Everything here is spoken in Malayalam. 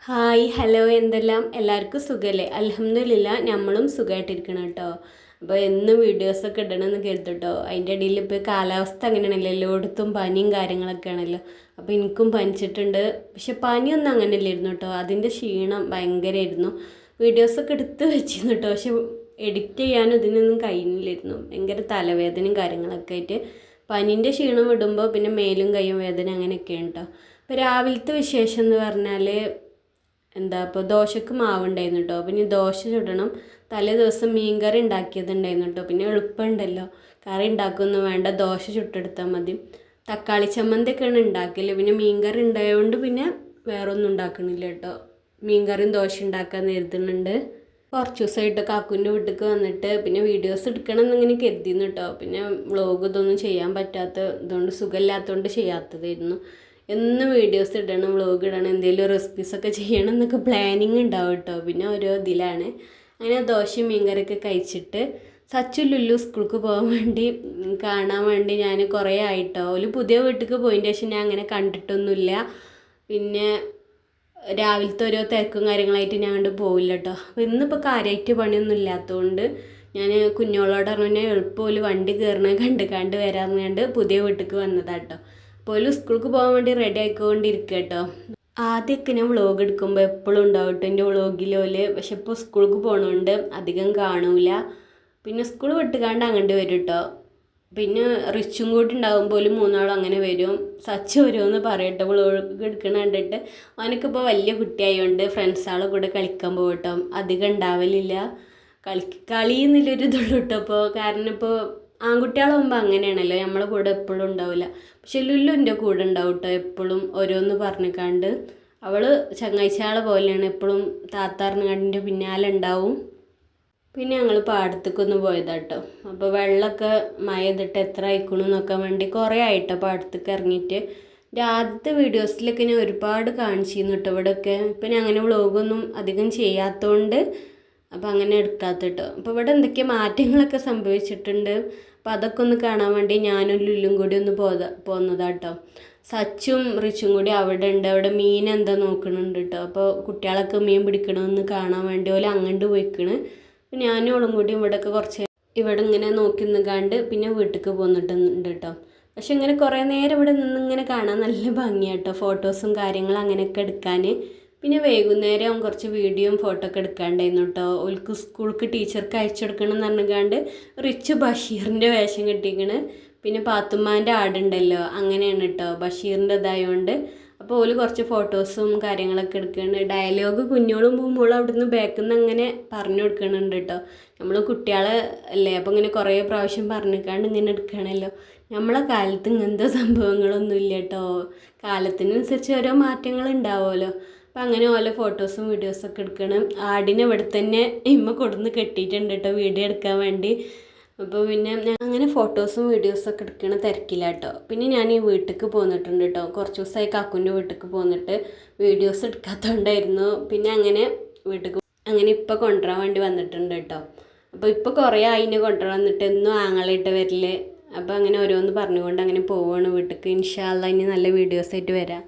ഹായ് ഹലോ എന്തെല്ലാം എല്ലാവർക്കും സുഖമല്ലേ? അൽഹംദുലില്ലാ നമ്മളും സുഖമായിട്ടിരിക്കണം കേട്ടോ. അപ്പോൾ എന്നും വീഡിയോസൊക്കെ ഇടണമെന്ന് കരുതട്ടോ. അതിൻ്റെ ഇടയിൽ ഇപ്പോൾ കാലാവസ്ഥ അങ്ങനെയാണല്ലോ, എല്ലായിടത്തും പനിയും കാര്യങ്ങളൊക്കെ ആണല്ലോ. അപ്പോൾ എനിക്കും പനിച്ചിട്ടുണ്ട്. പക്ഷെ പനിയൊന്നും അങ്ങനെ ഇല്ലായിരുന്നു കേട്ടോ. അതിൻ്റെ ക്ഷീണം ഭയങ്കരമായിരുന്നു. വീഡിയോസൊക്കെ എടുത്ത് വെച്ചിരുന്നു കേട്ടോ. പക്ഷെ എഡിറ്റ് ചെയ്യാനും ഇതിനൊന്നും കഴിയുന്നില്ലായിരുന്നു. ഭയങ്കര തലവേദനയും കാര്യങ്ങളൊക്കെ ആയിട്ട് പനീൻ്റെ ക്ഷീണം വിടുമ്പോൾ പിന്നെ മേലും കൈയും വേദന അങ്ങനെയൊക്കെയാണ് കേട്ടോ. ഇപ്പോൾ രാവിലത്തെ വിശേഷം എന്ന് പറഞ്ഞാൽ ഇപ്പോൾ ദോശക്ക് മാവുണ്ടായിരുന്നു കേട്ടോ. പിന്നെ ദോശ ചുടണം. തലേ ദിവസം മീൻ കറി ഉണ്ടാക്കിയതുണ്ടായിരുന്നു കേട്ടോ. പിന്നെ എളുപ്പമുണ്ടല്ലോ, കറി ഉണ്ടാക്കുകയൊന്നും വേണ്ട, ദോശ ചുട്ടെടുത്താൽ മതി. തക്കാളി ചമ്മന്തിയൊക്കെയാണ് ഉണ്ടാക്കൽ. പിന്നെ മീൻ കറി ഉണ്ടായതുകൊണ്ട് പിന്നെ വേറെ ഒന്നും ഉണ്ടാക്കണില്ല കേട്ടോ. മീൻ കറിയും ദോശ ഉണ്ടാക്കാൻ കരുതുന്നുണ്ട്. കുറച്ച് ദിവസമായിട്ട് കാക്കുൻ്റെ വീട്ടിലേക്ക് വന്നിട്ട് പിന്നെ വീഡിയോസ് എടുക്കണം എന്നിങ്ങനെ കരുതിയിരുന്നു കേട്ടോ. പിന്നെ വ്ളോഗ് ഇതൊന്നും ചെയ്യാൻ പറ്റാത്ത ഇതുകൊണ്ട്, സുഖമില്ലാത്തതുകൊണ്ട് ചെയ്യാത്തതായിരുന്നു. എന്നും വീഡിയോസ് ഇടണം, വ്ളോഗ് ഇടണം, എന്തെങ്കിലും റെസിപ്പീസൊക്കെ ചെയ്യണം എന്നൊക്കെ പ്ലാനിങ് ഉണ്ടാവും കേട്ടോ. പിന്നെ ഓരോ ഇതിലാണ്. അങ്ങനെ ദോശയും മീൻകറിയൊക്കെ കഴിച്ചിട്ട് സച്ചു ലുല്ലു സ്കൂൾക്ക് പോകാൻ വേണ്ടി കാണാൻ വേണ്ടി ഞാൻ കുറേ ആയിട്ടോ. ഒരു പുതിയ വീട്ടിലേക്ക് പോയതിൻ്റെ ശേഷം ഞാൻ അങ്ങനെ കണ്ടിട്ടൊന്നുമില്ല. പിന്നെ രാവിലത്തെ ഓരോ തിരക്കും കാര്യങ്ങളായിട്ട് ഞാൻ കണ്ട് പോവില്ല കേട്ടോ. അപ്പോൾ ഇന്നിപ്പോൾ കാര്യമായിട്ട് പണിയൊന്നും ഇല്ലാത്തതുകൊണ്ട് ഞാൻ കുഞ്ഞോളോട് പറഞ്ഞു എളുപ്പമൊരു വണ്ടി കയറണ കണ്ട് വരാമെന്ന് കണ്ട് പുതിയ വീട്ടിലേക്ക് വന്നതാട്ടോ. അപ്പോൾ സ്കൂൾക്ക് പോകാൻ വേണ്ടി റെഡി ആയിക്കൊണ്ടിരിക്കുക കേട്ടോ. ആദ്യമൊക്കെ ഞാൻ വ്ളോഗ് എടുക്കുമ്പോൾ എപ്പോഴും ഉണ്ടാവും കേട്ടോ എൻ്റെ വ്ളോഗിലോല്. പക്ഷെ ഇപ്പോൾ സ്കൂൾക്ക് പോകണോണ്ട് അധികം കാണൂല. പിന്നെ സ്കൂൾ വിട്ടുകാണ്ട് അങ്ങോട്ട് വരും കേട്ടോ. പിന്നെ റിച്ചും കൂടി ഉണ്ടാകുമ്പോൾ ഒരു മൂന്നാളും അങ്ങനെ വരും. സച്ച് വരുമെന്ന് പറയട്ടോ വ്ളോഗ് എടുക്കണ കണ്ടിട്ട്. അവനൊക്കിപ്പോൾ വലിയ കുട്ടിയായതുകൊണ്ട് ഫ്രണ്ട്സാളെ കൂടെ കളിക്കാൻ പോകും കേട്ടോ. അധികം ഉണ്ടാവലില്ല, കളി എന്നുള്ളൊരു ഇതുള്ളൂ കേട്ടോ. അപ്പോൾ കാരണം ഇപ്പോൾ ആൺകുട്ടികളാകുമ്പോൾ അങ്ങനെയാണല്ലോ, നമ്മളെ കൂടെ എപ്പോഴും ഉണ്ടാവില്ല. പക്ഷെ ലുല്ലു എൻ്റെ കൂടെ ഉണ്ടാവും കേട്ടോ. എപ്പോഴും ഓരോന്ന് പറഞ്ഞിക്കാണ്ട് അവൾ ചങ്ങാഴ്ചയാളെ പോലെയാണ്, എപ്പോഴും താത്താറിഞ്ഞാണ്ടിൻ്റെ പിന്നാലെ ഉണ്ടാവും. പിന്നെ ഞങ്ങൾ പാടത്തേക്കൊന്ന് പോയതാട്ടോ. അപ്പോൾ വെള്ളമൊക്കെ മഴ ചെയ്തിട്ട് എത്ര ആയിക്കണു നോക്കാൻ വേണ്ടി കുറേ ആയിട്ടോ പാടത്തേക്ക് ഇറങ്ങിയിട്ട്. ആദ്യത്തെ വീഡിയോസിലൊക്കെ ഞാൻ ഒരുപാട് കാണിച്ചിരുന്നു കേട്ടോ ഇവിടെയൊക്കെ. ഇപ്പം ഞാൻ അങ്ങനെ വ്ളോഗൊന്നും അധികം ചെയ്യാത്തതുകൊണ്ട് അപ്പോൾ അങ്ങനെ എടുക്കാത്ത കേട്ടോ. അപ്പോൾ ഇവിടെ എന്തൊക്കെയോ മാറ്റങ്ങളൊക്കെ സംഭവിച്ചിട്ടുണ്ട്. അപ്പോൾ അതൊക്കെ ഒന്ന് കാണാൻ വേണ്ടി ഞാനും ലുല്ലും കൂടി ഒന്ന് പോന്നതാട്ടോ. സച്ചും റിച്ചും കൂടി അവിടെ ഉണ്ട്. അവിടെ മീൻ എന്താ നോക്കണുണ്ട് കേട്ടോ. അപ്പോൾ കുട്ടികളൊക്കെ മീൻ പിടിക്കണമെന്ന് കാണാൻ വേണ്ടി പോലെ അങ്ങോട്ട് പോയിക്കണ്. അപ്പോൾ ഞാനും അവളും കൂടി ഇവിടെയൊക്കെ കുറച്ച് ഇവിടെ ഇങ്ങനെ നോക്കി നിൽക്കാണ്ട് പിന്നെ വീട്ടിലേക്ക് പോന്നിട്ടുണ്ട് കേട്ടോ. പക്ഷെ ഇങ്ങനെ കുറേ നേരം ഇവിടെ നിന്നിങ്ങനെ കാണാൻ നല്ല ഭംഗിയാട്ടോ. ഫോട്ടോസും കാര്യങ്ങളും അങ്ങനെയൊക്കെ എടുക്കാൻ. പിന്നെ വൈകുന്നേരം കുറച്ച് വീഡിയോയും ഫോട്ടോ ഒക്കെ എടുക്കാണ്ടായിരുന്നു കേട്ടോ. ഓൾക്ക് സ്കൂൾക്ക് ടീച്ചർക്ക് അയച്ചു കൊടുക്കണം എന്ന് പറഞ്ഞുകൊണ്ട് റിച്ച് ബഷീറിൻ്റെ വേഷം കെട്ടിക്കണ്. പിന്നെ പാത്തുമ്മാൻ്റെ ആടുണ്ടല്ലോ, അങ്ങനെയാണ് കേട്ടോ, ബഷീറിൻ്റെ ഇതായതുകൊണ്ട്. അപ്പോൾ ഓല് കുറച്ച് ഫോട്ടോസും കാര്യങ്ങളൊക്കെ എടുക്കുകയാണ്. ഡയലോഗ് കുഞ്ഞോളും പോകുമ്പോഴും അവിടുന്ന് ബാക്കിൽ നിന്ന് അങ്ങനെ പറഞ്ഞു കൊടുക്കണുണ്ട് കേട്ടോ. നമ്മൾ കുട്ടികളെ അല്ലേ, അപ്പോൾ ഇങ്ങനെ കുറേ പ്രാവശ്യം പറഞ്ഞിക്കാണ്ട് ഇങ്ങനെ എടുക്കണമല്ലോ. നമ്മളെ കാലത്ത് ഇങ്ങനത്തെ സംഭവങ്ങളൊന്നും ഇല്ല കേട്ടോ. കാലത്തിനനുസരിച്ച് ഓരോ മാറ്റങ്ങൾ ഉണ്ടാവുമല്ലോ. അപ്പം അങ്ങനെ ഓരോ ഫോട്ടോസും വീഡിയോസൊക്കെ എടുക്കണം. ആടിനെ ഇവിടെ തന്നെ ഇമ്മ കൊടുന്ന് കെട്ടിയിട്ടുണ്ട് കേട്ടോ വീഡിയോ എടുക്കാൻ വേണ്ടി. അപ്പോൾ പിന്നെ അങ്ങനെ ഫോട്ടോസും വീഡിയോസൊക്കെ എടുക്കണ തിരക്കില്ല കേട്ടോ. പിന്നെ ഞാൻ ഈ വീട്ടിലേക്ക് പോന്നിട്ടുണ്ട് കേട്ടോ. കുറച്ച് ദിവസമായി കാക്കുൻ്റെ വീട്ടിലേക്ക് പോന്നിട്ട് വീഡിയോസ് എടുക്കാത്തതുകൊണ്ടായിരുന്നു. പിന്നെ അങ്ങനെ വീട്ടിലേക്ക് അങ്ങനെ ഇപ്പോൾ കൊണ്ടുവരാൻ വേണ്ടി വന്നിട്ടുണ്ട് കേട്ടോ. അപ്പോൾ ഇപ്പോൾ കുറേ അതിനെ കൊണ്ടുവരാൻ വന്നിട്ട് എന്നും ആങ്ങളായിട്ട് വരൽ. അപ്പോൾ അങ്ങനെ ഓരോന്ന് പറഞ്ഞുകൊണ്ട് അങ്ങനെ പോവുകയാണ് വീട്ടിലേക്ക്. ഇൻഷാ അല്ലാഹ് ഇനി നല്ല വീഡിയോസായിട്ട് വരാം.